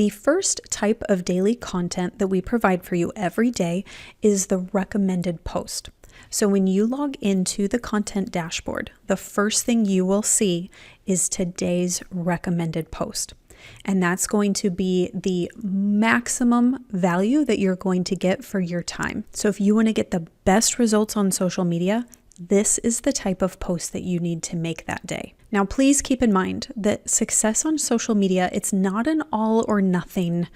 The first type of daily content that we provide for you every day is the recommended post. So when you log into the content dashboard, the first thing you will see is today's recommended post. And that's going to be the maximum value that you're going to get for your time. So if you want to get the best results on social media, this is the type of post that you need to make that day. Now, please keep in mind that success on social media, it's not an all or nothing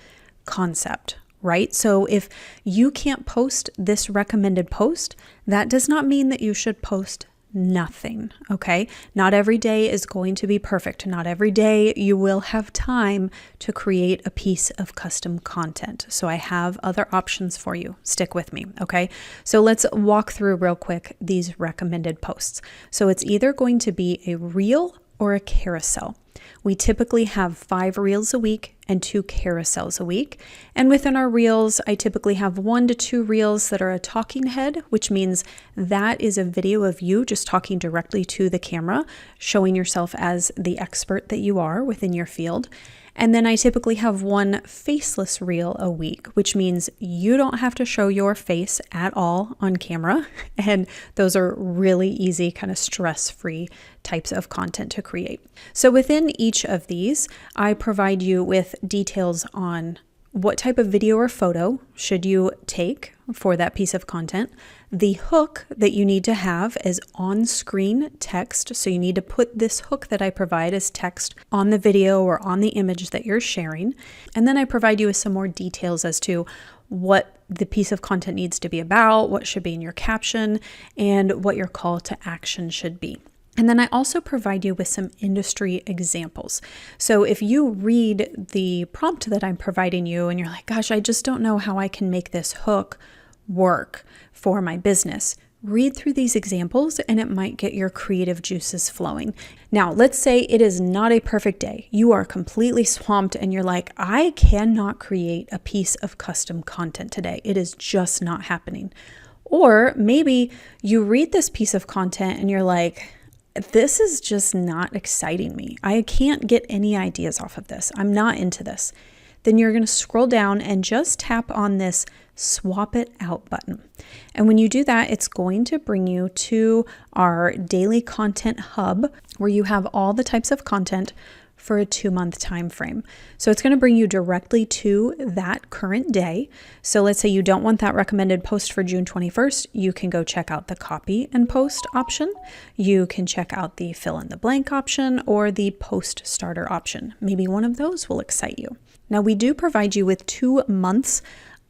concept, right? So if you can't post this recommended post, that does not mean that you should post nothing, okay? Not every day is going to be perfect. Not every day you will have time to create a piece of custom content. So I have other options for you. Stick with me, okay? So let's walk through real quick these recommended posts. So it's either going to be a reel or a carousel. We typically have 5 reels a week and 2 carousels a week. And within our reels, I typically have 1 to 2 reels that are a talking head, which means that is a video of you just talking directly to the camera, showing yourself as the expert that you are within your field. And then I typically have 1 faceless reel a week, which means you don't have to show your face at all on camera. And those are really easy, kind of stress-free types of content to create. So within each of these, I provide you with details on what type of video or photo should you take for that piece of content. The hook that you need to have is on-screen text. So you need to put this hook that I provide as text on the video or on the image that you're sharing. And then I provide you with some more details as to what the piece of content needs to be about, what should be in your caption, and what your call to action should be. And then I also provide you with some industry examples. So if you read the prompt that I'm providing you and you're like, gosh, I just don't know how I can make this hook work for my business, read through these examples and it might get your creative juices flowing. Now, let's say it is not a perfect day. You are completely swamped and you're like, I cannot create a piece of custom content today. It is just not happening. Or maybe you read this piece of content and you're like, this is just not exciting me. I can't get any ideas off of this. I'm not into this. Then you're going to scroll down and just tap on this swap it out button. And when you do that, it's going to bring you to our daily content hub where you have all the types of content for a 2-month time frame. So it's going to bring you directly to that current day. So let's say you don't want that recommended post for June 21st. You can go check out the copy and post option. You can check out the fill in the blank option or the post starter option. Maybe one of those will excite you. Now we do provide you with 2 months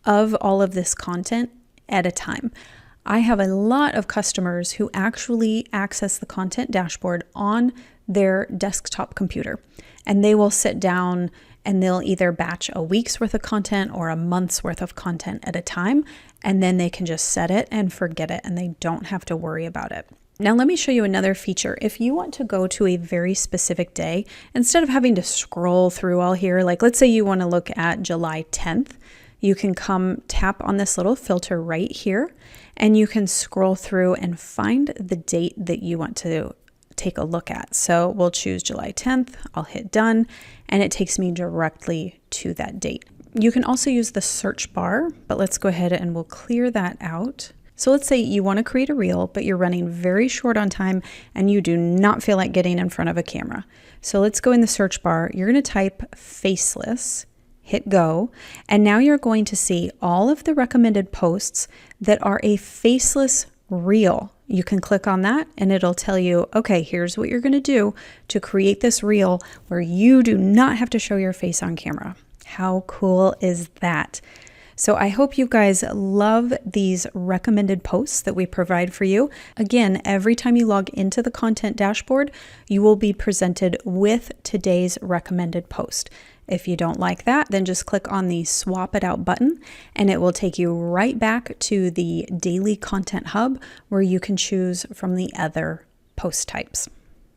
of all of this content at a time. I have a lot of customers who actually access the content dashboard on their desktop computer, and they will sit down and they'll either batch a week's worth of content or a month's worth of content at a time, and then they can just set it and forget it and they don't have to worry about it. Now let me show you another feature. If you want to go to a very specific day, instead of having to scroll through all here, like let's say you want to look at July 10th, you can come tap on this little filter right here and you can scroll through and find the date that you want to take a look at. So we'll choose July 10th, I'll hit done, and it takes me directly to that date. You can also use the search bar, but let's go ahead and we'll clear that out. So let's say you want to create a reel, but you're running very short on time and you do not feel like getting in front of a camera. So let's go in the search bar. You're going to type faceless, hit go, and now you're going to see all of the recommended posts that are a faceless reel. You can click on that and it'll tell you, okay, here's what you're going to do to create this reel where you do not have to show your face on camera. How cool is that? So I hope you guys love these recommended posts that we provide for you. Again, every time you log into the content dashboard, you will be presented with today's recommended post. If you don't like that, then just click on the swap it out button and it will take you right back to the daily content hub where you can choose from the other post types.